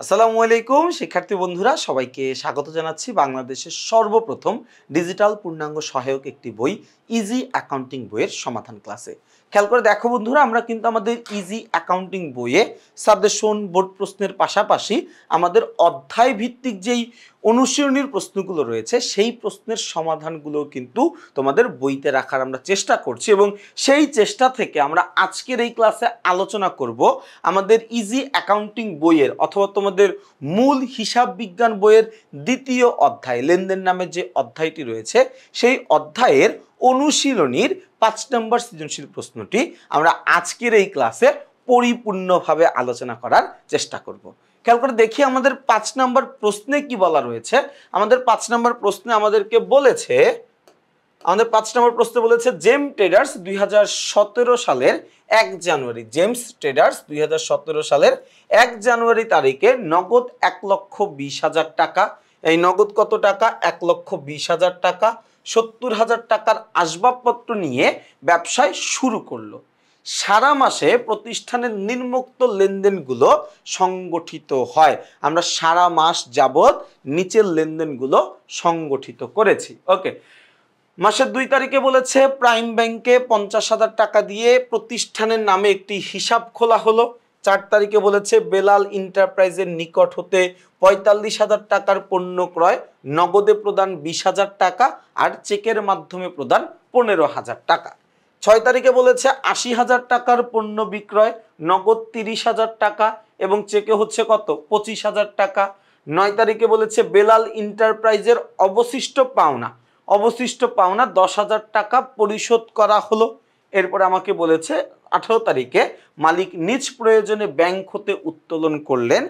আসসালামু আলাইকুম শিক্ষার্থী বন্ধুরা, সবাইকে স্বাগত জানাচ্ছি বাংলাদেশের সর্বপ্রথম ডিজিটাল পূর্ণাঙ্গ সহায়ক একটি বই ইজি অ্যাকাউন্টিং বইয়ের সমাধান ক্লাসে। খেয়াল করে দেখো বন্ধুরা, আমরা কিন্তু আমাদের ইজি অ্যাকাউন্টিং বইয়ে সাজেশন বোর্ড প্রশ্নের পাশাপাশি আমাদের অধ্যায় ভিত্তিক যেই অনুশীলনীর প্রশ্নগুলো রয়েছে সেই প্রশ্নের সমাধানগুলো কিন্তু তোমাদের বইতে রাখার আমরা চেষ্টা করছি, এবং সেই চেষ্টা থেকে আমরা আজকের এই ক্লাসে আলোচনা করব আমাদের ইজি অ্যাকাউন্টিং বইয়ের অথবা তোমাদের মূল হিসাব বিজ্ঞান বইয়ের দ্বিতীয় অধ্যায় লেনদেন নামে যে অধ্যায়টি রয়েছে সেই অধ্যায়ের অনুশীলনীর ৫ নম্বর সৃজনশীল প্রশ্নটি আমরা আজকের এই ক্লাসে পরিপূর্ণভাবে আলোচনা করার চেষ্টা করব। খেয়াল করে দেখি আমাদের ৫ নম্বর প্রশ্নে কি বলা রয়েছে। আমাদের ৫ নম্বর প্রশ্নে আমাদেরকে বলেছে, জেম ট্রেডার্স ২০১৭ সালের ১ জানুয়ারি, জেমস ট্রেডার্স ২০১৭ সালের ১ জানুয়ারি তারিখে নগদ ১,২০,০০০ টাকা, এই নগদ কত টাকা? ১,২০,০০০ টাকা, ৭০,০০০ টাকার আসবাবপত্র নিয়ে ব্যবসায় শুরু করলো। সারা মাসে প্রতিষ্ঠানের নিম্নোক্ত লেনদেনগুলো সংগঠিত হয়। আমরা সারা মাস যাবত নিচের লেনদেনগুলো সংগঠিত করেছি। ওকে, মাসের ২ তারিখে বলেছে প্রাইম ব্যাংকে ৫০,০০০ টাকা দিয়ে প্রতিষ্ঠানের নামে একটি হিসাব খোলা হলো। ৪ তারিখে বলেছে বেলাল এন্টারপ্রাইজের নিকট হতে ৪৫,০০০ টাকার পণ্য ক্রয়, নগদে প্রদান ২০,০০০ টাকা আর চেকের মাধ্যমে প্রদান ১৫,০০০ টাকা। ৬ তারিখে বলেছে ৮০,০০০ টাকার পণ্য বিক্রয়, নগদ ৩০,০০০ টাকা এবং চেকে হচ্ছে কত? ২৫,০০০ টাকা। ৯ তারিখে বলেছে বেলাল এন্টারপ্রাইজের অবশিষ্ট পাওনা ১০,০০০ টাকা পরিশোধ করা হলো। এরপরে আমাকে বলেছে ১৮ তারিখে মালিক নিজ প্রয়োজনে ব্যাংক হতে উত্তোলন করলেন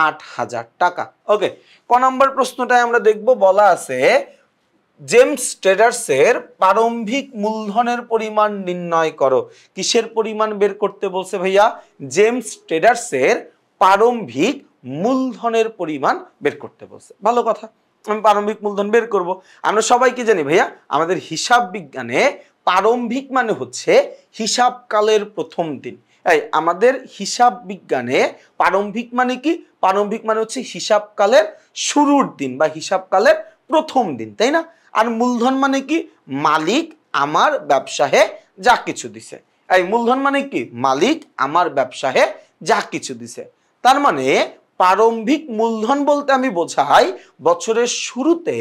৮,০০০ টাকা। ওকে, ক নম্বর প্রশ্নটায় আমরা দেখব, বলা আছে জেমস ট্রেডার্সের প্রারম্ভিক মূলধনের পরিমাণ নির্ণয় করো। কিসের পরিমাণ বের করতে বলছে ভাইয়া? জেমস ট্রেডার্সের প্রারম্ভিক মূলধনের পরিমাণ বের করতে বলছে। ভালো কথা, আমি প্রারম্ভিক মূলধন বের করব। আমরা সবাইকে জানি ভাইয়া, আমাদের হিসাব বিজ্ঞানে প্রারম্ভিক মানে হচ্ছে হিসাবকালের প্রথম দিন। এই আমাদের হিসাব বিজ্ঞানে প্রারম্ভিক মানে কি? প্রারম্ভিক মানে হচ্ছে হিসাবকালের শুরুর দিন বা হিসাবকালের প্রথম দিন, তাই না? আর মূলধন মানে কি? মালিক আমার ব্যবসায়ে যা কিছু দিছে। এই মূলধন মানে কি? মালিক আমার ব্যবসায়ে যা কিছু দিছে। তার মানে প্রারম্ভিক মূলধন বলতে আমি বোঝাই বছরের শুরুতে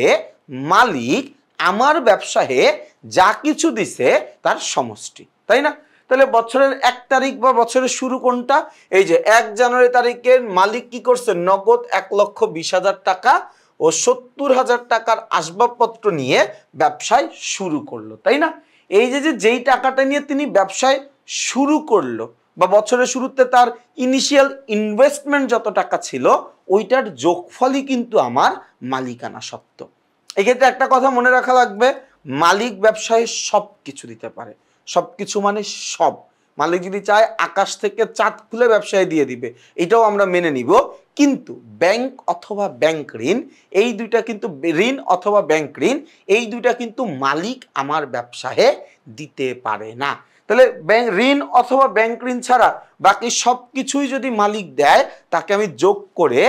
মালিক আমার ব্যবসায়ে যা কিছু দিছে তার সমষ্টি, তাই না? তাহলে বছরের ১ তারিখ বা বছরের শুরু কোনটা? এই যে ১ জানুয়ারি তারিখে মালিক কি করছে? নগদ ১,২০,০০০ টাকা ও ৭০,০০০ টাকার আসবাবপত্র নিয়ে ব্যবসায় শুরু করলো, তাই না? এই যে যেই টাকাটা নিয়ে তিনি ব্যবসায় শুরু করলো বা বছরের শুরুতে তার ইনিশিয়াল ইনভেস্টমেন্ট যত টাকা ছিল ওইটার যোগফলই কিন্তু আমার মালিকানা সত্ত্ব। এক্ষেত্রে একটা কথা মনে রাখা লাগবে, মালিক ব্যবসায় সব কিছু দিতে পারে। সব কিছু মানে সব। মালিক যদি চায় আকাশ থেকে চাঁদ খুলে ব্যবসায় দিয়ে দিবে, এটাও আমরা মেনে নিব। কিন্তু ব্যাংক অথবা ব্যাংক ঋণ, এই দুইটা কিন্তু ঋণ অথবা ব্যাংক ঋণ, এই দুইটা কিন্তু মালিক আমার ব্যবসায়ে দিতে পারে না। তাহলে ঋণ অথবা ব্যাংক ঋণ ছাড়া বাকি সব কিছুই যদি মালিক দেয়, তাকে আমি যোগ করে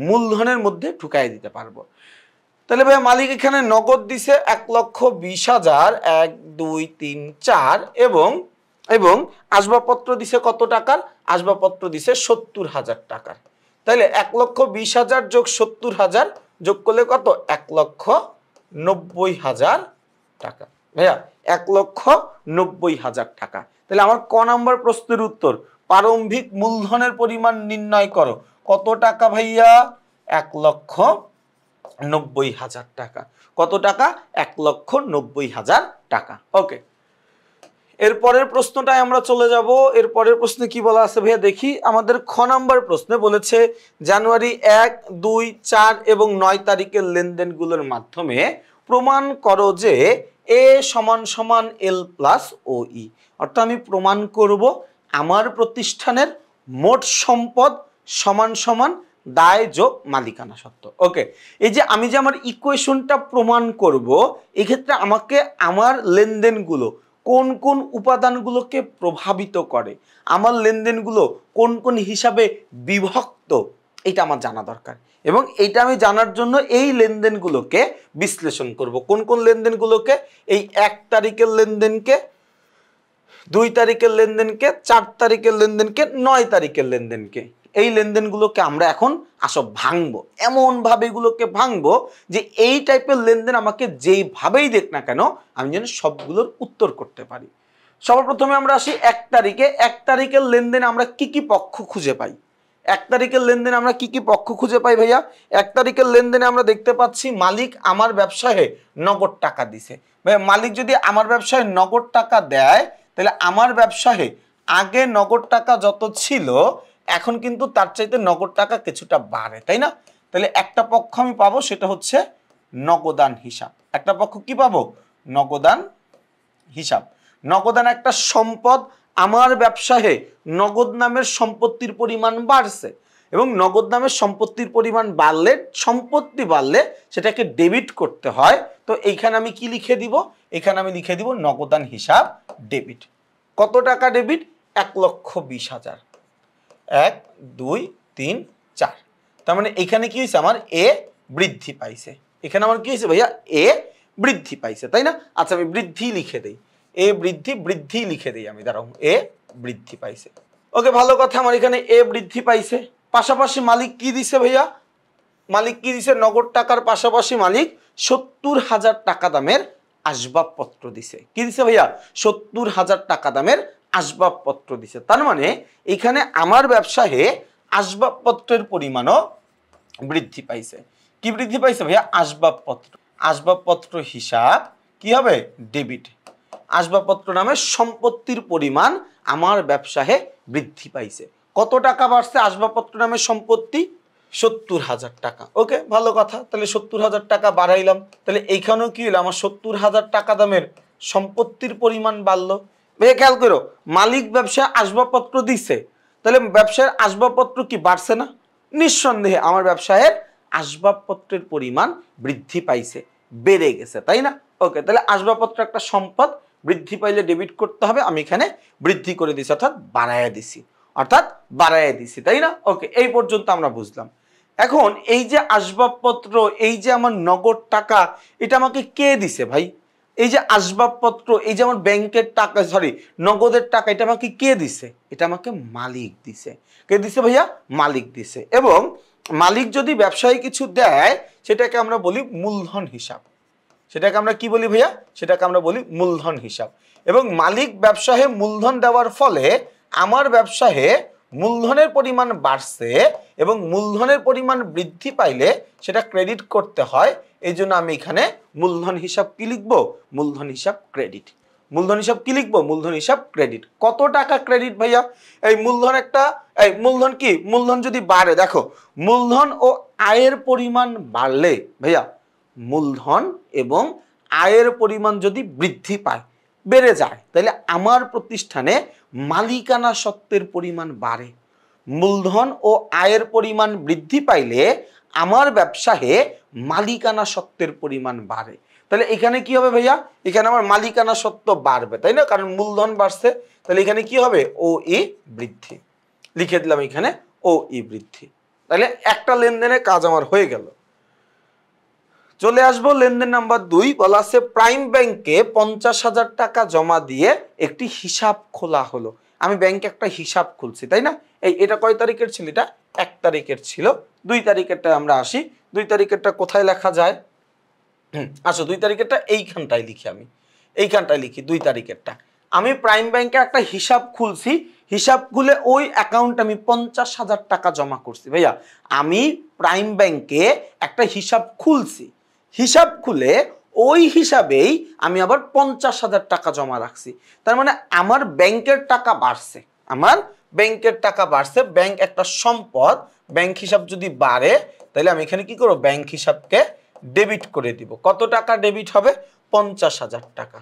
মূলধনের মধ্যে ঢুকাই দিতে পারবো। তাহলে ভাই মালিক এখানে নগদ দিছে ১,২০,০০০, ১ ২ ৩ ৪ এবং আসবাবপত্র দিছে কত টাকার? আসবাবপত্র দিছে ৭০,০০০ টাকার। তাহলে ১,২০,০০০ যোগ ৭০,০০০ যোগ করলে কত? ১,৯০,০০০ টাকা। ভাইয়া ১,৯০,০০০ টাকা। তাহলে আমার ক নাম্বার প্রশ্নের উত্তর, প্রারম্ভিক মূলধনের পরিমাণ নির্ণয় করো। কত টাকা ভাইয়া? ১,৯০,০০০ টাকা। কত টাকা? ১,৯০,০০০ টাকা। ওকে, এরপরের প্রশ্নটায় আমরা চলে যাব। এরপরের প্রশ্নে কি বলা আছে ভাইয়া দেখি। আমাদের খ নাম্বার প্রশ্নে বলেছে জানুয়ারি ১, ২, ৪ এবং ৯ তারিখের লেনদেনগুলোর মাধ্যমে প্রমাণ করো যে এ সমান সমান এল প্লাস ও ই। অর্থাৎ আমি প্রমাণ করব আমার প্রতিষ্ঠানের মোট সম্পদ সমান সমান দায় যোগ মালিকানা সত্ত্ব। ওকে, এই যে আমি যে আমার ইকুয়েশনটা প্রমাণ করব, এক্ষেত্রে আমাকে আমার লেনদেনগুলো কোন কোন উপাদানগুলোকে প্রভাবিত করে, আমার লেনদেনগুলো কোন কোন হিসাবে বিভক্ত, এটা আমার জানা দরকার এবং এইটা আমি জানার জন্য এই লেনদেনগুলোকে বিশ্লেষণ করব। কোন কোন লেনদেনগুলোকে? এই 1 তারিখের লেনদেনকে, 2 তারিখের লেনদেনকে, 4 তারিখের লেনদেনকে, 9 তারিখের লেনদেনকে। এই লেনদেনগুলোকে আমরা এখন আসো ভাঙবো, এমনভাবে এগুলোকে ভাঙবো যে এই টাইপের লেনদেন আমাকে যেইভাবেই দেখ না কেন আমি যেন সবগুলোর উত্তর করতে পারি। সর্বপ্রথমে আমরা আসি 1 তারিখে। 1 তারিখের লেনদেনে আমরা কি কি পক্ষ খুঁজে পাই? 1 তারিখের লেনদেনে আমরা কি কি পক্ষ খুঁজে পাই ভাইয়া? 1 তারিখের লেনদেনে আমরা দেখতে পাচ্ছি মালিক আমার ব্যবসায়ে নগদ টাকা দিছে। ভাইয়া মালিক যদি আমার ব্যবসায় নগদ টাকা দেয় তাহলে আমার ব্যবসায়ে আগে নগদ টাকা যত ছিল এখন কিন্তু তার চাইতে নগদ টাকা কিছুটা বাড়ে, তাই না? তাহলে একটা পক্ষ আমি পাবো, সেটা হচ্ছে নগদান হিসাব। একটা পক্ষ কি পাবো? নগদান হিসাব। নগদান একটা সম্পদ, আমার ব্যবসায়ে নগদ নামের সম্পত্তির পরিমাণ বাড়ছে এবং নগদ নামের সম্পত্তির পরিমাণ বাড়লে, সম্পত্তি বাড়লে সেটাকে ডেবিট করতে হয়। তো এইখানে আমি কি লিখে দিব? এখানে আমি লিখে দিব নগদান হিসাব ডেবিট। কত টাকা ডেবিট? 1,20,000। 1, 2, 3, 4। তার মানে এখানে কি হয়েছে? আমার এ বৃদ্ধি পাইছে। এখানে আমার কি হয়েছে ভাইয়া? এ বৃদ্ধি পাইছে, তাই না? আচ্ছা আমি বৃদ্ধি লিখে দেই, এ বৃদ্ধি, বৃদ্ধি লিখে দেই আমি, দাঁড়াও, এ বৃদ্ধি পাইছে। ওকে, ভালো কথা, আমার এখানে এ বৃদ্ধি পাইছে। পাশাপাশি মালিক কি দিছে ভাইয়া? মালিক কি দিছে? নগদ টাকার পাশাপাশি মালিক 70,000 টাকা দামের আসবাবপত্র দিছে। কি দিছে ভাইয়া? 70,000 টাকা দামের আসবাবপত্র দিছে। তার মানে এখানে আমার ব্যবসায়ে আসবাবপত্রের পরিমাণও বৃদ্ধি পাইছে। কি বৃদ্ধি পাইছে ভাইয়া? আসবাবপত্র। আসবাবপত্র হিসাব কি হবে? ডেবিট। আসবাবপত্র নামে সম্পত্তির পরিমাণ আমার ব্যবসায়ে বৃদ্ধি পাইছে। কত টাকা বাড়ছে আসবাবপত্র নামে সম্পত্তি? 70,000 টাকা। ওকে, ভালো কথা। তাহলে 70,000 টাকা বাড়াইলাম, তাহলে এইখানেও কি হলো? আমার 70,000 টাকা দামের সম্পত্তির পরিমাণ বাড়লো। ভাইয়া খেয়াল করো, মালিক ব্যবসায় আসবাবপত্র দিছে, তাহলে ব্যবসায়ের আসবাবপত্র কি বাড়ছে না? নিঃসন্দেহে আমার ব্যবসায়ের আসবাবপত্রের পরিমাণ বৃদ্ধি পাইছে, বেড়ে গেছে, তাই না? ওকে, তাহলে আসবাবপত্র একটা সম্পদ, বৃদ্ধি পাইলে ডেবিট করতে হবে। আমি এখানে বৃদ্ধি করে দিছি, অর্থাৎ বাড়াইয়া দিছি, তাই না? ওকে, এই পর্যন্ত আমরা বুঝলাম। এখন এই যে আসবাবপত্র, এই যে আমার নগদ টাকা, এটা আমাকে কে দিছে ভাই? এই যে আসবাবপত্র, এই যে আমার ব্যাংকের টাকা, সরি নগদের টাকা, এটা আমাকে কে দিছে? এটা আমাকে মালিক দিছে। কে দিছে ভাইয়া? মালিক দিছে। এবং মালিক যদি ব্যবসায়ী কিছু দেয় সেটাকে আমরা বলি মূলধন হিসাব। সেটাকে আমরা কি বলি ভাইয়া? সেটাকে আমরা বলি মূলধন হিসাব। এবং মালিক ব্যবসায়ে মূলধন দেওয়ার ফলে আমার ব্যবসায়ে মূলধনের পরিমাণ বাড়ছে এবং মূলধনের পরিমাণ বৃদ্ধি পাইলে সেটা ক্রেডিট করতে হয়। এই জন্য আমি এখানে মূলধন হিসাব কি লিখবো? মূলধন হিসাব ক্রেডিট। মূলধন হিসাব কি লিখবো? মূলধন হিসাব ক্রেডিট। কত টাকা ক্রেডিট ভাইয়া? এই মূলধন একটা, এই মূলধন কি? মূলধন যদি বাড়ে, দেখো মূলধন ও আয়ের পরিমাণ বাড়লে ভাইয়া, মূলধন এবং আয়ের পরিমাণ যদি বৃদ্ধি পায়, বেড়ে যায়, তাহলে আমার প্রতিষ্ঠানে মালিকানা সত্ত্বের পরিমাণ বাড়ে। মূলধন ও আয়ের পরিমাণ বৃদ্ধি পাইলে আমার ব্যবসায়ে মালিকানা সত্ত্বের পরিমাণ বাড়ে। তাহলে এখানে কি হবে ভাইয়া? এখানে আমার মালিকানা সত্ত্ব বাড়বে, তাই না? কারণ মূলধন বাড়ছে। তাহলে এখানে কি হবে? ও ই বৃদ্ধি। লিখে দিলাম এখানে ও ই বৃদ্ধি। তাহলে একটা লেনদেনের কাজ আমার হয়ে গেল। চলে আসবো লেনদেন নাম্বার 2। বলা আছে প্রাইম ব্যাংকে 50,000 টাকা জমা দিয়ে একটি হিসাব খোলা হলো। আমি ব্যাংকে একটা হিসাব খুলছি, তাই না? এটা কয় তারিখের ছিল? এটা 1 তারিখের ছিল। 2 তারিখেরটা আমরা আসি। 2 তারিখেরটা কোথায় লেখা যায়? আসো 2 তারিখেরটা এইখানটায় লিখি, আমি এইখানটায় লিখি 2 তারিখেরটা। আমি প্রাইম ব্যাংকে একটা হিসাব খুলছি, হিসাব খুলে ওই অ্যাকাউন্ট আমি 50,000 টাকা জমা করছি। ভাইয়া আমি প্রাইম ব্যাংকে একটা হিসাব খুলছি, হিসাব খুলে ওই হিসাবেই আমি আবার 50,000 টাকা জমা রাখছি। তার মানে আমার ব্যাংকের টাকা বাড়ছে, আমার ব্যাংকের টাকা বাড়ছে। ব্যাংক একটা সম্পদ, ব্যাংক হিসাব যদি বাড়ে তাহলে আমি এখানে কি করব? ব্যাংক হিসাবকে ডেবিট করে দিব। কত টাকা ডেবিট হবে? 50,000 টাকা।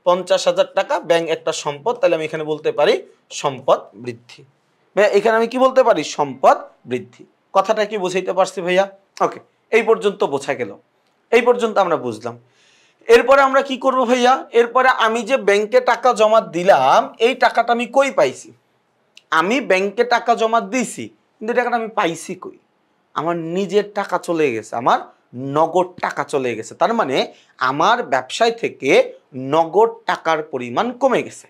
50,000 টাকা, ব্যাংক একটা সম্পদ, তাহলে আমি এখানে বলতে পারি সম্পদ বৃদ্ধি। ভাইয়া এখানে আমি কি বলতে পারি? সম্পদ বৃদ্ধি। কথাটা কি বুঝাইতে পারছি ভাইয়া? ওকে, এই পর্যন্ত বোঝা গেল, এই পর্যন্ত আমরা বুঝলাম। এরপরে আমরা কি করব ভাইয়া? এরপরে আমি যে ব্যাংকে টাকা জমা দিলাম, এই টাকাটা আমি কই পাইছি? আমি ব্যাংকে টাকা জমা দিছি, কিন্তু এই টাকাটা আমি পাইছি কই? আমার নিজের টাকা চলে গেছে, আমার নগদ টাকা চলে গেছে। তার মানে আমার ব্যবসায় থেকে নগদ টাকার পরিমাণ কমে গেছে।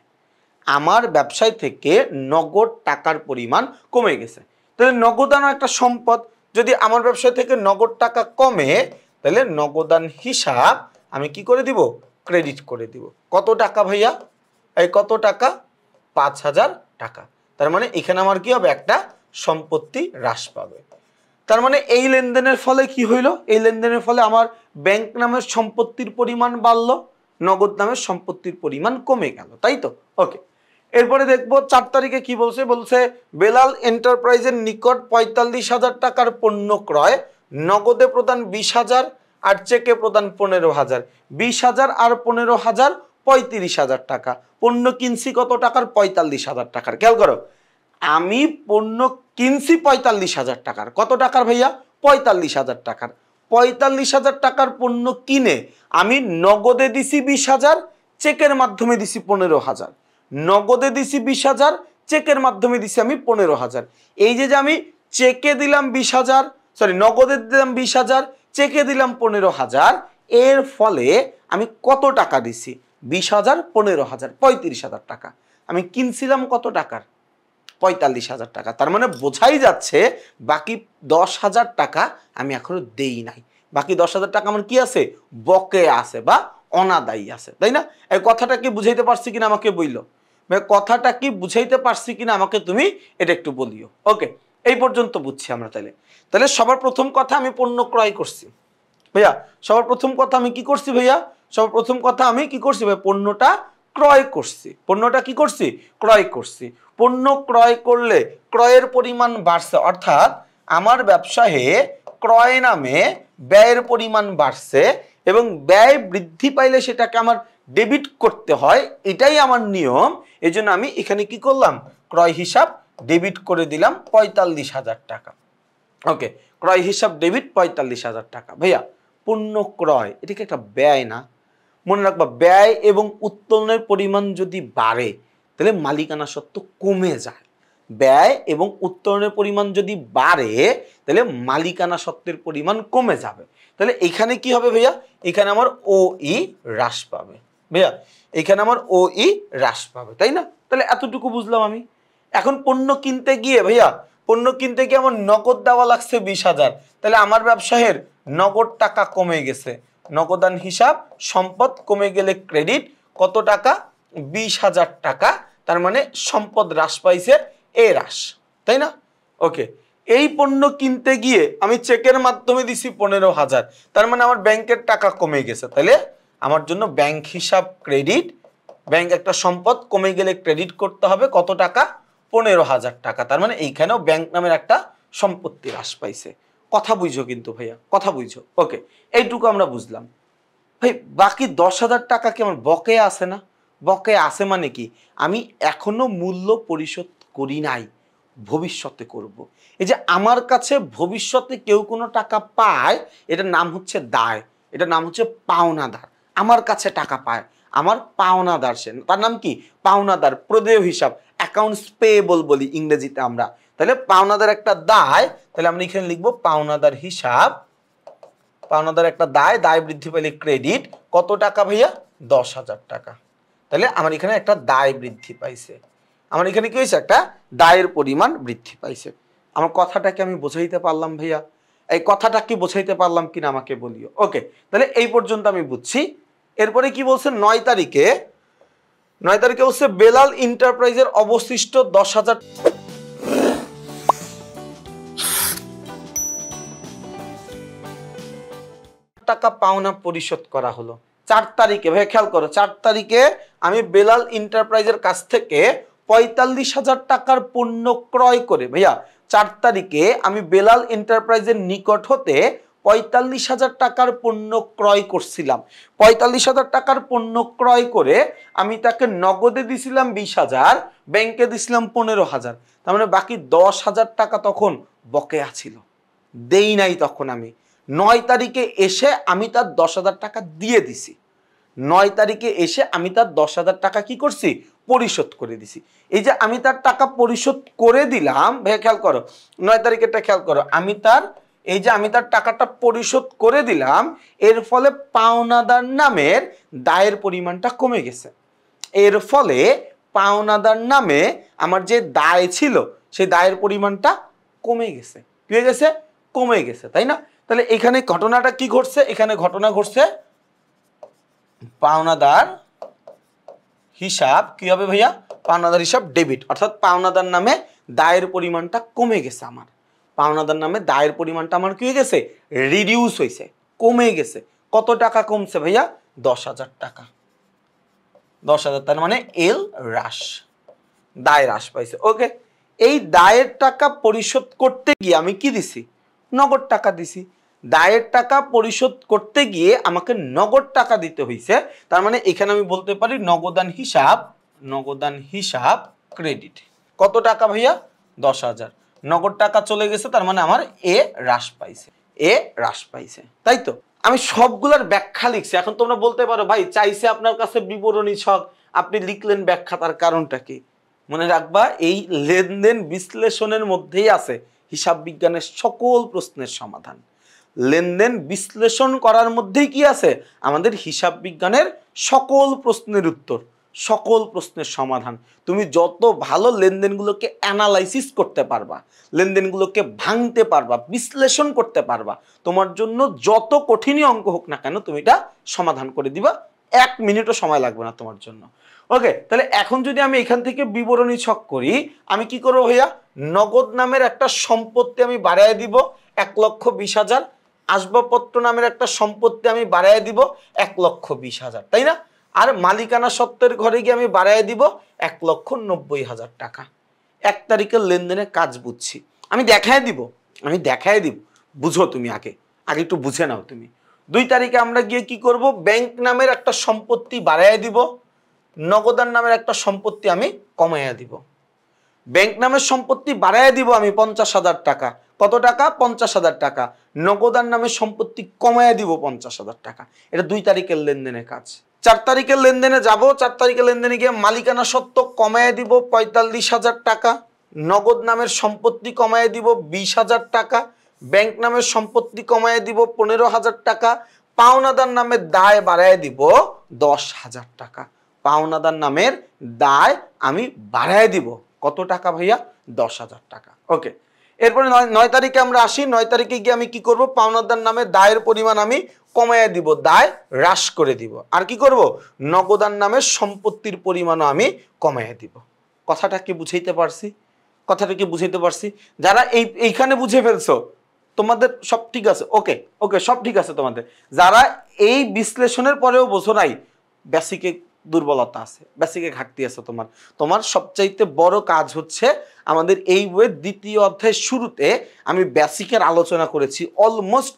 আমার ব্যবসায় থেকে নগদ টাকার পরিমাণ কমে গেছে। তাহলে নগদান একটা সম্পদ, যদি আমার ব্যবসায় থেকে নগদ টাকা কমে, তাহলে নগদান হিসাব আমি কি করে দিব? ক্রেডিট করে দিব। কত টাকা ভাইয়া? এই কত টাকা? 5,000 টাকা। তার মানে এখানে আমার কি হবে? একটা সম্পত্তি হ্রাস পাবে। তার মানে এই লেনদেনের ফলে কি হইল? এই লেনদেনের ফলে আমার ব্যাংক নামের সম্পত্তির পরিমাণ বাড়লো, নগদ নামের সম্পত্তির পরিমাণ কমে গেল, তাই তো? ওকে, এরপরে দেখবো 4 তারিখে কি বলছে। বলছে বেলাল এন্টারপ্রাইজের নিকট 45,000 টাকার পণ্য ক্রয়, নগদে প্রদান 20,000 আর চেকে প্রদান 15,000। 20,000 আর 15,000 35,000 টাকা। পণ্য কিনছি কত টাকার? 45,000 টাকার। খেয়াল করো, আমি পণ্য কিনছি 45,000 টাকার। কত টাকার ভাইয়া? 45,000 টাকার। 45,000 টাকার পণ্য কিনে আমি নগদে দিছি 20,000, চেকের মাধ্যমে দিছি 15,000। নগদে দিছি 20,000, চেকের মাধ্যমে দিছি আমি 15,000। এই যে আমি চেকে দিলাম 20,000, সরি নগদে দিলাম 20,000, চেকে দিলাম 15,000, এর ফলে আমি কত টাকা দিছি? 20,000, 15,000, 35,000 টাকা। আমি কিনছিলাম কত টাকার? 45,000 টাকা। তার মানে বোঝাই যাচ্ছে বাকি 10,000 টাকা আমি এখনো দেই নাই। বাকি 10,000 টাকা আমার কি আছে? বকেয়া আছে বা অনাদায়ী আছে, তাই না? এই কথাটা কি বুঝাইতে পারছি কিনা আমাকে বইলো। কথাটা কি বুঝাইতে পারছি কিনা আমাকে তুমি এটা একটু বলিও। ওকে, এই পর্যন্ত বুঝছি আমরা। তাহলে তাহলে সবার প্রথম কথা আমি পণ্য ক্রয় করছি ভাইয়া। সবার প্রথম কথা আমি কি করছি ভাইয়া? সবার প্রথম কথা আমি কি করছি ভাই? পণ্যটা ক্রয় করছি। পণ্যটা কি করছি? ক্রয় করছি। পণ্য ক্রয় করলে ক্রয়ের পরিমাণ বাড়ছে, অর্থাৎ আমার ব্যবসায়ে ক্রয় নামে ব্যয়ের পরিমাণ বাড়ছে এবং ব্যয় বৃদ্ধি পাইলে সেটাকে আমার ডেবিট করতে হয়, এটাই আমার নিয়ম। এই জন্য আমি এখানে কি করলাম? ক্রয় হিসাব ডেবিট করে দিলাম 45,000 টাকা। ওকে, ক্রয় হিসাব ডেবিট 45,000 টাকা। ভাইয়া পণ্য ক্রয় এটা কি একটা ব্যয় না? মনে রাখবা, ব্যয় এবং উত্তোলনের পরিমাণ যদি বাড়ে তাহলে মালিকানা সত্ত্ব কমে যায়। ব্যয় এবং উত্তোলনের পরিমাণ যদি বাড়ে তাহলে মালিকানা সত্ত্বের পরিমাণ কমে যাবে। তাহলে এখানে কি হবে ভাইয়া? এখানে আমার ওই হ্রাস পাবে। ভাইয়া এখানে আমার ওই হ্রাস পাবে, তাই না? তাহলে এতটুকু বুঝলাম আমি। এখন পণ্য কিনতে গিয়ে ভাইয়া, পণ্য কিনতে গিয়ে আমার নগদ দেওয়া লাগছে 20,000, তাহলে আমার ব্যবসায়ের নগদ টাকা কমে গেছে। নগদান হিসাব সম্পদ কমে গেলে ক্রেডিট কত টাকা? 20,000 টাকা। তার মানে সম্পদ হ্রাস পাইছে, এ হ্রাস, তাই না? ওকে, এই পণ্য কিনতে গিয়ে আমি চেকের মাধ্যমে দিছি 15,000, তার মানে আমার ব্যাংকের টাকা কমে গেছে। তাহলে আমার জন্য ব্যাংক হিসাব ক্রেডিট, ব্যাংক একটা সম্পদ কমে গেলে ক্রেডিট করতে হবে কত টাকা? 15,000 টাকা। তার মানে এইখানেও ব্যাংক নামের একটা সম্পত্তি হ্রাস পাইছে। কথা বুঝছো কিন্তু ভাইয়া, কথা বুঝছো? ওকে, এইটুকু আমরা বুঝলাম। ভাই বাকি 10,000 টাকা কি আমার বকেয়া আছে না? বকেয়া আছে মানে কি? আমি এখনো মূল্য পরিশোধ করি নাই, ভবিষ্যতে করব। এই যে আমার কাছে ভবিষ্যতে কেউ কোনো টাকা পায়, এটার নাম হচ্ছে দায়, এটার নাম হচ্ছে পাওনাদার। আমার কাছে টাকা পায়, আমার পাওনাদার, সে তার নাম কি? পাওনাদার। প্রদেয় হিসাব, অ্যাকাউন্টস পেয়েবল বলি ইংরেজিতে আমরা। তাহলে পাওনাদার একটা দায়, তাহলে আমরা এখানে লিখবো পাওনাদার হিসাব। পাওনাদার একটা দায়, দায় বৃদ্ধি পেলে ক্রেডিট কত টাকা ভাইয়া? 10,000 টাকা। তাহলে আমার এখানে একটা দায় বৃদ্ধি পাইছে, আমার এখানে কি হয়েছে? একটা দায়ের পরিমাণ বৃদ্ধি পাইছে। আমার কথাটাকে আমি বোঝাইতে পারলাম ভাইয়া? এই কথাটা কি বোঝাইতে পারলাম কিনা আমাকে বলিও। ওকে, তাহলে এই পর্যন্ত আমি বুঝছি। এরপরে কি বলছে? 9 তারিখে বলছে বেলাল এন্টারপ্রাইজের অবশিষ্ট 10,000 টাকা পাওনা পরিশোধ করা হলো। 4 তারিখে ভাই খেয়াল করো, 4 তারিখে আমি বেলাল এন্টারপ্রাইজের কাছ থেকে 45,000 টাকার পণ্য ক্রয় করে, ভাইয়া 4 তারিখে আমি বেলাল এন্টারপ্রাইজের নিকট হতে 45,000 টাকার পণ্য ক্রয় করছিলাম। 45,000 টাকার পণ্য ক্রয় করে আমি তাকে নগদে দিছিলাম 20,000, ব্যাংকে দিছিলাম 15,000। তার মানে বাকি 10,000 টাকা তখন বকেয়া ছিল, দেই নাই তখন আমি। 9 তারিখে এসে আমি তার 10,000 টাকা দিয়ে দিছি। 9 তারিখে এসে আমি তার 10,000 টাকা কি করছি? পরিশোধ করে দিছি। এই যে আমি তার টাকা পরিশোধ করে দিলাম, ভাইয়া খেয়াল করো 9 তারিখেরটা খেয়াল করো, আমি তার টাকাটা পরিশোধ করে দিলাম, এর ফলে পাওনাদার নামের দায়ের পরিমাণটা কমে গেছে। এর ফলে পাওনাদার নামে আমার যে দায় ছিল সেই দায়ের পরিমাণটা কমে গেছে। কি হয়ে গেছে? কমে গেছে, তাই না? তাহলে এখানে ঘটনাটা কি ঘটছে? এখানে ঘটনা ঘটছে পাওনাদার হিসাব কি হবে ভাইয়া? পাওনাদার হিসাব ডেবিট, অর্থাৎ পাওনাদার নামে দায়ের পরিমাণটা কমে গেছে। আমার পাওনাদার নামে দায়ের পরিমাণটা আমার কি হয়ে গেছে? রিডিউস হয়েছে, কমে গেছে। কত টাকা কমছে ভাইয়া? 10,000 টাকা। 10,000, তার মানে এল হ্রাস, দায় হ্রাস পাইছে। ওকে, এই দায়ের টাকা পরিশোধ করতে গিয়ে আমি কি দিছি? নগদ টাকা দিছি। দায়ের টাকা পরিশোধ করতে গিয়ে আমাকে নগদ টাকা দিতে হইছে, তার মানে এখানে আমি বলতে পারি নগদান হিসাব ক্রেডিট। কত টাকা ভাইয়া? 10,000। নগদ টাকা চলে গেছে, তার মানে আমার এ হ্রাস পাইছে, তাই তো? আমি সবগুলোর ব্যাখ্যা লিখছি। এখন তোমরা বলতে পারো ভাই চাইছে আপনার কাছে বিবরণী ছক, আপনি লিখলেন ব্যাখ্যা, তার কারণটা কি? মনে রাখবা এই লেনদেন বিশ্লেষণের মধ্যেই আছে হিসাব বিজ্ঞানের সকল প্রশ্নের সমাধান। লেনদেন বিশ্লেষণ করার মধ্যেই কি আছে? আমাদের হিসাব বিজ্ঞানের সকল প্রশ্নের উত্তর, সকল প্রশ্নের সমাধান। তুমি যত ভালো লেনদেনগুলোকে অ্যানালাইসিস করতে পারবা, লেনদেনগুলোকে ভাঙতে পারবা, বিশ্লেষণ করতে পারবা, তোমার জন্য যত কঠিনই অঙ্ক হোক না কেন তুমি এটা সমাধান করে দিবা। 1 মিনিটও সময় লাগবে না তোমার জন্য। ওকে, তাহলে এখন যদি আমি এখান থেকে বিবরণী ছক করি, আমি কি করবো ভাইয়া? নগদ নামের একটা সম্পত্তি আমি বাড়ায় দিব 1,20,000, আসবাবপত্র নামের একটা সম্পত্তি আমি বাড়ায় দিব 1,20,000, তাই না? আর মালিকানা সত্ত্বের ঘরে গিয়ে আমি বাড়ায় দিব 1,90,000 টাকা। 1 তারিখের লেনদেনের কাজ বুঝছি, আমি দেখায় দিব, বুঝো তুমি আগে একটু বুঝে নাও তুমি। 2 তারিখে আমরা গিয়ে কি করব? ব্যাংক নামের একটা সম্পত্তি বাড়ায় দিব, নগদান নামের একটা সম্পত্তি আমি কমাইয়া দিব। ব্যাংক নামের সম্পত্তি বাড়াইয়া দিব আমি 50,000 টাকা। কত টাকা? 50,000 টাকা। নগদান নামের সম্পত্তি কমাইয়া দিব 50,000 টাকা। এটা 2 তারিখের লেনদেনের কাজ। 4 তারিখের লেনদেনে যাব, 4 তারিখের লেনদেনে গিয়ে মালিকানা সত্ত্ব কমাইয়া দিব 45,000 টাকা, নগদ নামের সম্পত্তি কমাইয়া দিব 20,000 টাকা, ব্যাংক নামের সম্পত্তি কমাইয়া দিব 15,000 টাকা, পাওনাদার নামের দায় বাড়াইয়া দিব 10,000 টাকা। পাওনাদার নামের দায় আমি বাড়ায় দিব কত টাকা ভাইয়া? 10,000 টাকা। ওকে, এরপরে 9 তারিখে আমরা আসি। 9 তারিখে গিয়ে আমি কি করব? পাওনাদার নামের দায়ের পরিমাণ আমি কমাইয়া দিব, দায় হ্রাস করে দিব। আর কি করব? নগদান নামের সম্পত্তির পরিমাণও আমি কমাইয়া দিব। কথাটা কি বুঝাইতে পারছি? যারা এইখানে বুঝে ফেলছো তোমাদের সব ঠিক আছে। ওকে, সব ঠিক আছে তোমাদের। যারা এই বিশ্লেষণের পরেও বোঝো নাই, বেসিকে দুর্বলতা আছে, বেসিকে ঘাটতি আছে তোমার সবচাইতে বড় কাজ হচ্ছে আমাদের এই বইয়ের 2য় অধ্যায়ের শুরুতে আমি বেসিকের আলোচনা করেছি। অলমোস্ট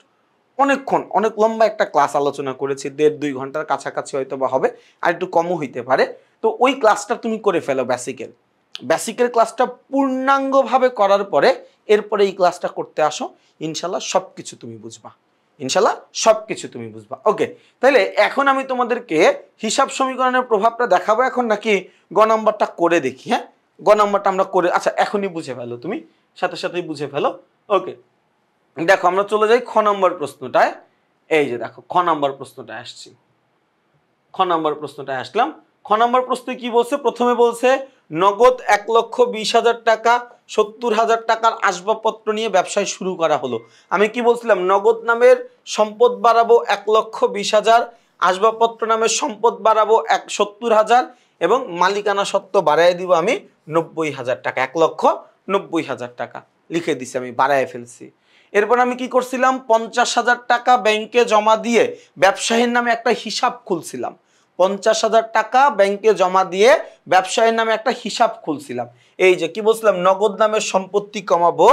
অনেক লম্বা একটা ক্লাস আলোচনা করেছি, 1.5-2 ঘন্টার কাছাকাছি হয়তো বা হবে, আর একটু কমও হইতে পারে। তো ওই ক্লাসটা তুমি করে ফেলো। বেসিকের ক্লাসটা পূর্ণাঙ্গভাবে করার পরে এরপরে এই ক্লাসটা করতে আসো, ইনশাল্লাহ সবকিছু তুমি বুঝবা। ওকে, তাহলে এখন আমি তোমাদেরকে হিসাব সমীকরণের প্রভাবটা দেখাবো এখন, নাকি গ নাম্বারটা করে দেখি? হ্যাঁ, গ নাম্বারটা আমরা করে, আচ্ছা এখনই বুঝে ফেলো, তুমি সাথেই বুঝে ফেলো। ওকে, দেখো আমরা চলে যাই খ নম্বর প্রশ্নটায়। এই যে দেখো খ নম্বর প্রশ্নটায় আসছি। খ নম্বর প্রশ্নটায় আসলাম। খ নম্বর প্রশ্নে কি বলছে? প্রথমে বলছে নগদ 1,20,000 টাকা, 70,000 টাকার আসবাবপত্র নিয়ে ব্যবসায় শুরু করা হলো। আমি কি বলছিলাম? নগদ নামের সম্পদ বাড়াবো 1,20,000, আসবাবপত্র নামের সম্পদ বাড়াবো 70,000 এবং মালিকানা সত্ত্ব বাড়াই দিব আমি 90,000 টাকা। 1,90,000 টাকা লিখে দিছি, আমি বাড়ায় ফেলছি। এরপর আমি কি করছিলাম? 50,000 টাকা ব্যাংকে জমা দিয়ে ব্যবসায়ীর নামে একটা হিসাব খুলছিলাম। 50,000 টাকা ব্যাংকে জমা দিয়ে ব্যবসায়ীর নামে একটা হিসাব খুলছিলাম। এই যে কি বলছিলাম? নগদ নামের সম্পত্তি কমাবো,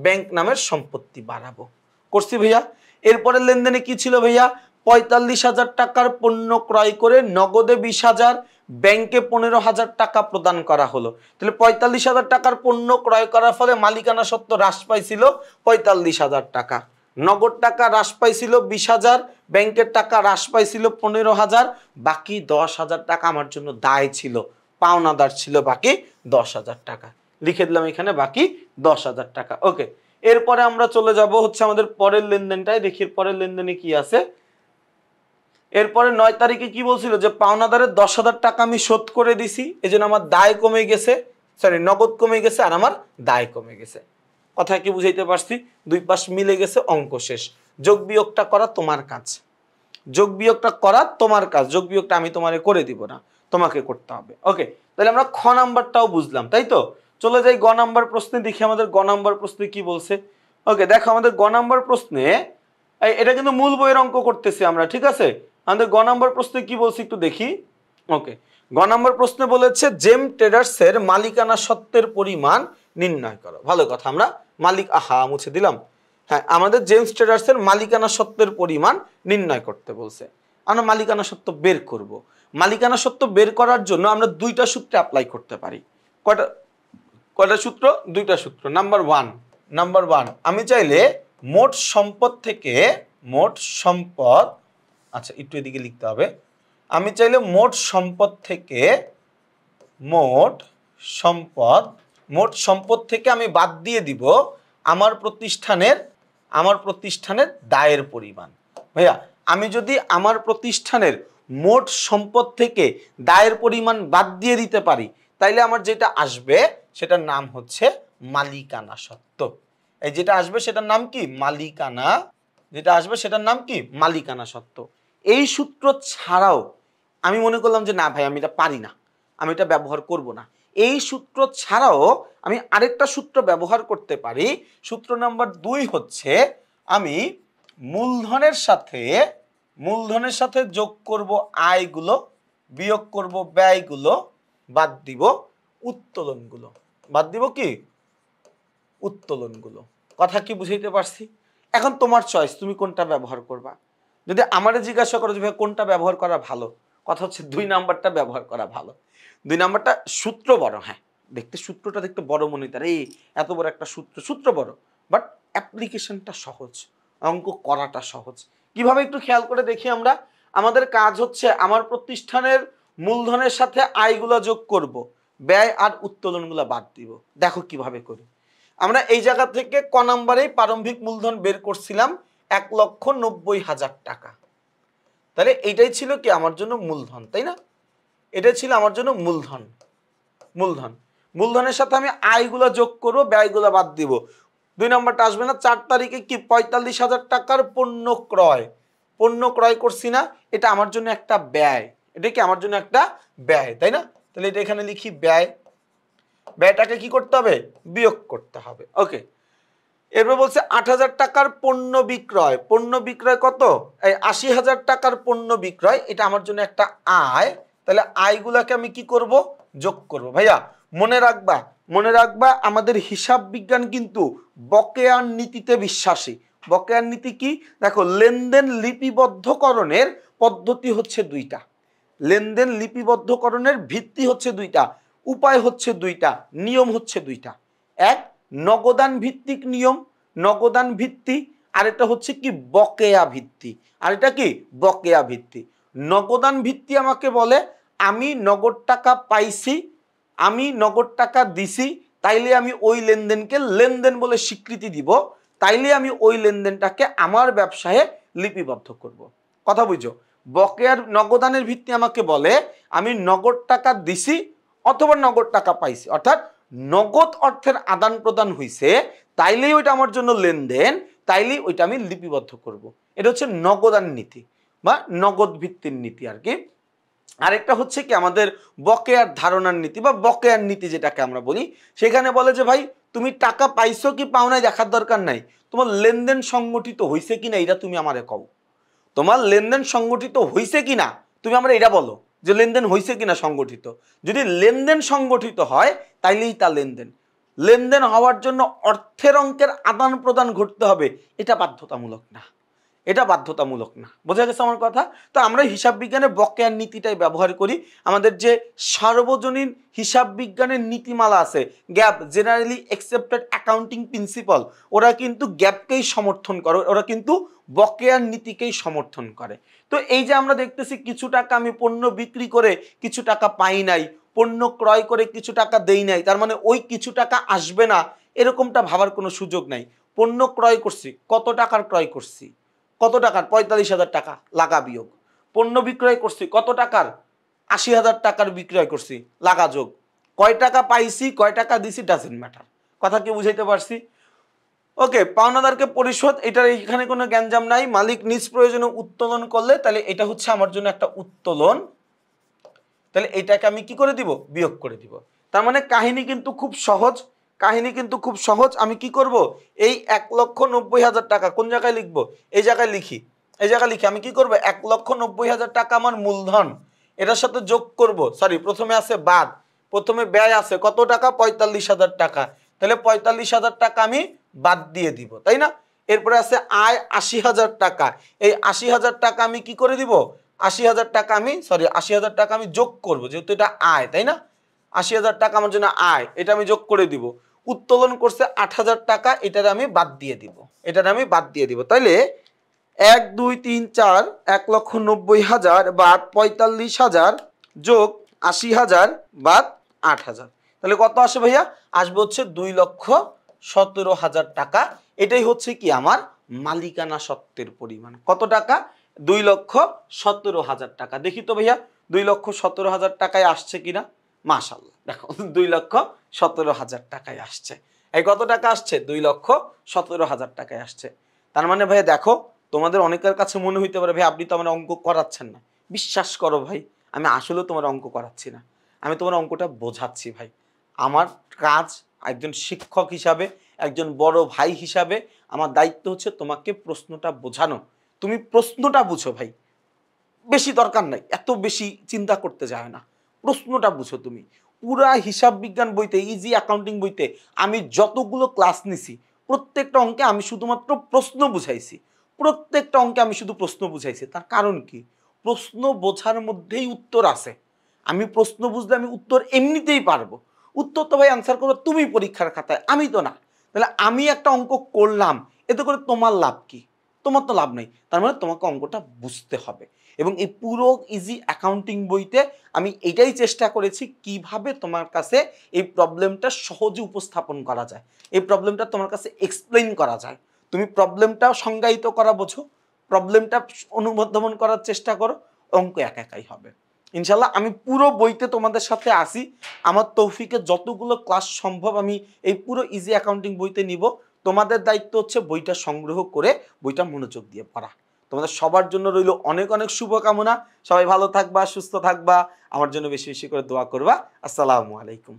ব্যাংক নামের সম্পত্তি বাড়াবো। করছি ভাইয়া। এরপরে লেনদেনে কি ছিল ভাইয়া? 45,000 টাকার পণ্য ক্রয় করে নগদে 20,000, ব্যাংকে 15,000 টাকা প্রদান করা হলো। তাহলে 45,000 টাকার পণ্য ক্রয় করার ফলে মালিকানা সত্ত্ব হ্রাস পাইছিল 45,000 টাকা, নগদ টাকা হ্রাস পাইছিল 20,000, ব্যাংকের টাকা হ্রাস পাইছিল 15,000, বাকি 10,000 টাকা আমার জন্য দায় ছিল পাওনাদার ছিল বাকি 10,000 টাকা। লিখে দিলাম এখানে বাকি 10,000 টাকা। ওকে, এরপরে আমরা চলে যাব হচ্ছে আমাদের পরের লেনদেনটায়। দেখি পরের লেনদেনে কি আছে। এরপরে 9 তারিখে কি বলছিল যে পাওনাদারের 10,000 টাকা আমি শোধ করে দিছি, এজন্য আমার দায় কমে গেছে, সরি নগদ কমে গেছে আর আমার দায় কমে গেছে। কথা কি বুঝাইতে পারছি? দুই পাশ মিলে গেছে, অঙ্ক শেষ। যোগ বিয়োগটা করা তোমার কাজ, যোগ বিয়োগটা করা তোমার কাজ, যোগ বিয়োগটা আমি তোমারে করে দিব না, তোমাকে করতে হবে। ওকে, তাহলে আমরা খ নাম্বারটাও বুঝলাম, তাই তো? চলে যাই গ নাম্বার প্রশ্নে, দেখি আমাদের গ নাম্বার প্রশ্নে কি বলছে। ওকে, দেখো আমাদের গ নাম্বার প্রশ্নে, এটা কিন্তু মূল বইয়ের অঙ্ক করতেছি আমরা, ঠিক আছে? আমাদের গ নাম্বার প্রশ্নে কি বলছি একটু দেখি। ওকে, গ নাম্বার প্রশ্নে বলেছে জেম ট্রেডার্সের মালিকানা সত্ত্বের পরিমাণ নির্ণয় করো। ভালো কথা, আমরা মালিক মুছে দিলাম। হ্যাঁ, আমাদের জেমস ট্রেডার্সের মালিকানা সত্ত্বের পরিমাণ নির্ণয় করতে বলছে। আমরা মালিকানা সত্ত্ব বের করব। মালিকানা সত্ত্ব বের করার জন্য আমরা দুইটা সূত্রে অ্যাপ্লাই করতে পারি। কয়টা সূত্র? দুইটা সূত্র। নাম্বার ওয়ান, আমি চাইলে মোট সম্পদ থেকে, মোট সম্পদ, আচ্ছা একটু এদিকে লিখতে হবে, আমি চাইলে মোট সম্পদ থেকে, মোট সম্পদ থেকে আমি বাদ দিয়ে দিব আমার প্রতিষ্ঠানের দায়ের পরিমাণ। ভাইয়া, আমি যদি আমার প্রতিষ্ঠানের মোট সম্পদ থেকে দায়ের পরিমাণ বাদ দিয়ে দিতে পারি, তাইলে আমার যেটা আসবে সেটার নাম হচ্ছে মালিকানা সত্ত্ব। এই যেটা আসবে সেটার নাম কি? মালিকানা। যেটা আসবে সেটার নাম কি? মালিকানা সত্ত্ব। এই সূত্র ছাড়াও আমি মনে করলাম যে না ভাই আমি এটা পারি না, আমি এটা ব্যবহার করব না, এই সূত্র ছাড়াও আমি আরেকটা সূত্র ব্যবহার করতে পারি। সূত্র নাম্বার 2 হচ্ছে আমি মূলধনের সাথে যোগ করব আয়গুলো, বিয়োগ করব ব্যয়গুলো, বাদ দিব উত্তোলনগুলো। বাদ দিব কি? উত্তোলনগুলো। কথা কি বুঝাইতে পারছি? এখন তোমার চয়েস, তুমি কোনটা ব্যবহার করবা। যদি আমারে জিজ্ঞাসা করো যে ভাই কোনটা ব্যবহার করা ভালো, কথা হচ্ছে 2 নাম্বারটা ব্যবহার করা ভালো। 2 নাম্বারটা সূত্র বড়, হ্যাঁ সূত্রটা দেখতে বড় মনে হয়, এই এত বড় একটা সূত্র বড়, বাট অ্যাপ্লিকেশনটা সহজ, অঙ্ক করাটা সহজ। কিভাবে একটু খেয়াল করে দেখি আমরা। আমাদের কাজ হচ্ছে আমার প্রতিষ্ঠানের মূলধনের সাথে আয়গুলো যোগ করব, ব্যয় আর উত্তোলনগুলো বাদ দিব। দেখো কিভাবে করি। আমরা এই জায়গা থেকে ক নাম্বারেই প্রারম্ভিক মূলধন বের করছিলাম 1,90,000 টাকা। তাহলে এইটাই ছিল কি আমার জন্য মূলধন, তাই না? এটা ছিল আমার জন্য মূলধনের সাথে আমি আয়গুলো যোগ করব, ব্যয়গুলো বাদ দিব। 2 নাম্বারটা আসবে না। 4 তারিখে কি 45,000 টাকার পণ্য ক্রয় করছি না, এটা আমার জন্য একটা ব্যয়। এটা কি আমার জন্য একটা ব্যয়, তাই না? তাহলে এটা এখানে লিখি ব্যয়টাকে কি করতে হবে? বিয়োগ করতে হবে। ওকে, এরপর বলছে 8,000 টাকার পণ্য বিক্রয় কত? এই 80,000 টাকার পণ্য বিক্রয়, এটা আমার জন্য একটা আয়। তাহলে আয়গুলাকে আমি কি করব? যোগ করব। ভাইয়া মনে রাখবা আমাদের হিসাব বিজ্ঞান কিন্তু বকেয়ার নীতিতে বিশ্বাসী। বকেয়ার নীতি কি? দেখো, লেনদেন লিপিবদ্ধকরণের পদ্ধতি হচ্ছে 2টা, লেনদেন লিপিবদ্ধকরণের ভিত্তি হচ্ছে 2টা, উপায় হচ্ছে 2টা, নিয়ম হচ্ছে 2টা। এক নগদান ভিত্তিক নিয়ম, নগদান ভিত্তি, আর এটা হচ্ছে কি বকেয়া ভিত্তি। আর এটা কি বকেয়া ভিত্তি। নগদান ভিত্তি আমাকে বলে আমি নগদ টাকা পাইছি, আমি নগদ টাকা দিছি, তাইলে আমি ওই লেনদেনকে লেনদেন বলে স্বীকৃতি দিব, তাইলে আমি ওই লেনদেনটাকে আমার ব্যবসায়ে লিপিবদ্ধ করব। কথা বুঝো? বকেয়ার নগদানের ভিত্তি আমাকে বলে আমি নগদ টাকা দিছি অথবা নগদ টাকা পাইছি, অর্থাৎ নগদ অর্থের আদান প্রদান হইছে, তাইলেই ওইটা আমার জন্য লেনদেন, তাইলেই ওইটা আমি লিপিবদ্ধ করব। এটা হচ্ছে নগদান নীতি বা নগদ ভিত্তির নীতি আর কি। আরেকটা হচ্ছে কি আমাদের বকেয়ার ধারণার নীতি বা বকেয়ার নীতি যেটাকে আমরা বলি। সেখানে বলে যে ভাই তুমি টাকা পাইছো কি পাও নাই দেখার দরকার নাই, তোমার লেনদেন সংগঠিত হইছে কিনা এটা তুমি আমারে কও। তোমার লেনদেন সংগঠিত হইছে কিনা তুমি আমরা এটা বলো যে লেনদেন হইছে কিনা সংগঠিত। যদি লেনদেন সংগঠিত হয় তাইলেই তা লেনদেন। লেনদেন হওয়ার জন্য অর্থের অঙ্কের আদান প্রদান ঘটতে হবে, এটা বাধ্যতামূলক না, এটা বাধ্যতামূলক না। বোঝা গেছে আমার কথা? তো আমরা হিসাব বিজ্ঞানের বকেয়ার নীতিটাই ব্যবহার করি। আমাদের যে সার্বজনীন হিসাব বিজ্ঞানের নীতিমালা আছে, gap, generally accepted accounting principal, ওরা কিন্তু গ্যাপকেই সমর্থন করে, ওরা কিন্তু বকেয়ার নীতিকেই সমর্থন করে। তো এই যে আমরা দেখতেছি কিছু টাকা আমি পণ্য বিক্রি করে কিছু টাকা পাই নাই, পণ্য ক্রয় করে কিছু টাকা দেই নাই, তার মানে ওই কিছু টাকা আসবে না, এরকমটা ভাবার কোনো সুযোগ নাই। পণ্য ক্রয় করছি, কত টাকার ক্রয় করছি? কত টাকার? ৪৫,০০০ টাকা, লাগা বিয়োগ। পণ্য বিক্রয় করছি কত টাকার? ৮০,০০০ টাকার বিক্রয় করছি, লাগা যোগ। কয় টাকা পাইছি, কয় টাকা দিছি, ডাজেন্ট ম্যাটার। কথা কি বুঝাইতে পারছি? ওকে, পাওনাদারকে পরিশোধ, এটার এখানে কোনো গ্যাঞ্জাম নাই। মালিক নিজ প্রয়োজনে উত্তোলন করলে তাহলে এটা হচ্ছে আমার জন্য একটা উত্তোলন, তাহলে এটাকে আমি কি করে দিব? বিয়োগ করে দিব। তার মানে কাহিনী কিন্তু খুব সহজ, কাহিনী কিন্তু খুব সহজ। আমি কি করব? এই ১,৯০,০০০ টাকা কোন জায়গায় লিখব? এই জায়গায় লিখি, এই জায়গায় লিখি। আমি কি করব? ১,৯০,০০০ টাকা আমার মূলধন, এটার সাথে যোগ করব, সরি প্রথমে আছে বাদ, প্রথমে ব্যয় আছে কত টাকা? ৪৫,০০০ টাকা। তাহলে ৪৫,০০০ টাকা আমি বাদ দিয়ে দিব, তাই না? এরপরে আছে আয় ৮০,০০০ টাকা। এই ৮০,০০০ টাকা আমি কি করে দিব? ৮০,০০০ টাকা আমি, সরি ৮০,০০০ টাকা আমি যোগ করব, যেহেতু এটা আয়, তাই না? ৮০,০০০ টাকা আমার জন্য আয়, এটা আমি যোগ করে দিব। উত্তোলন করছে ৮,০০০ টাকা, এটার আমি বাদ দিয়ে দিব, এটার আমি বাদ দিয়ে দিব। তাইলে ১ ২ ৩ ৪ ১,৯০,০০০ বাদ ৪৫,০০০ যোগ ৮০,০০০ বাদ ৮,০০০, তাহলে কত আসে ভাইয়া? আসবে হচ্ছে ২,১৭,০০০ টাকা। এটাই হচ্ছে কি আমার মালিকানা সত্ত্বের পরিমাণ। কত টাকা? ২,১৭,০০০ টাকা। দেখি তো ভাইয়া ২,১৭,০০০ টাকায় আসছে কিনা। মাশাআল্লাহ, দেখো ২,১৭,০০০ টাকায় আসছে। এই কত টাকা আসছে? ২,১৭,০০০ টাকায় আসছে। তার মানে ভাইয়া দেখো, তোমাদের অনেকের কাছে মনে হইতে পারে ভাই আপনি তো আমার অঙ্ক করাচ্ছেন না। বিশ্বাস করো ভাই, আমি আসলে তোমার অঙ্ক করাচ্ছি না, আমি তোমার অঙ্কটা বোঝাচ্ছি ভাই। আমার কাজ একজন শিক্ষক হিসাবে, একজন বড় ভাই হিসাবে আমার দায়িত্ব হচ্ছে তোমাকে প্রশ্নটা বোঝানো। তুমি প্রশ্নটা বুঝো ভাই, বেশি দরকার নাই, এত বেশি চিন্তা করতে যায় না, প্রশ্নটা বুঝো তুমি। পুরা হিসাব বিজ্ঞান বইতে, ইজি অ্যাকাউন্টিং বইতে আমি যতগুলো ক্লাস নিছি, প্রত্যেকটা অঙ্কে আমি শুধুমাত্র প্রশ্ন বুঝাইছি, প্রত্যেকটা অঙ্কে আমি শুধু প্রশ্ন বুঝাইছি। তার কারণ কি? প্রশ্ন বোঝার মধ্যেই উত্তর আছে। আমি প্রশ্ন বুঝলে আমি উত্তর এমনিতেই পারবো। উত্তর তো ভাই অ্যান্সার করো তুমি পরীক্ষার খাতায়, আমি তো না। তাহলে আমি একটা অঙ্ক করলাম, এতে করে তোমার লাভ কি? তোমার তো লাভ নেই। তার মানে তোমাকে অঙ্কটা বুঝতে হবে। এবং এই পুরো ইজি অ্যাকাউন্টিং বইতে আমি এটাই চেষ্টা করেছি কিভাবে তোমার কাছে এই প্রবলেমটা সহজে উপস্থাপন করা যায়, এই প্রবলেমটা তোমার কাছে এক্সপ্লেইন করা যায়। তুমি প্রবলেমটা সংজ্ঞায়িত করা বোঝো, প্রবলেমটা অনুধাবন করার চেষ্টা করো, অঙ্ক একা একাই হবে ইনশাল্লাহ। আমি পুরো বইতে তোমাদের সাথে আসি, আমার তৌফিকে যতগুলো ক্লাস সম্ভব আমি এই পুরো ইজি অ্যাকাউন্টিং বইতে নিব। তোমাদের দায়িত্ব হচ্ছে বইটা সংগ্রহ করে বইটা মনোযোগ দিয়ে পড়া। তোমাদের সবার জন্য রইল অনেক অনেক শুভকামনা। সবাই ভালো থাকবা, সুস্থ থাকবা, আমার জন্য বেশি বেশি করে দোয়া করবা। আসসালামু আলাইকুম।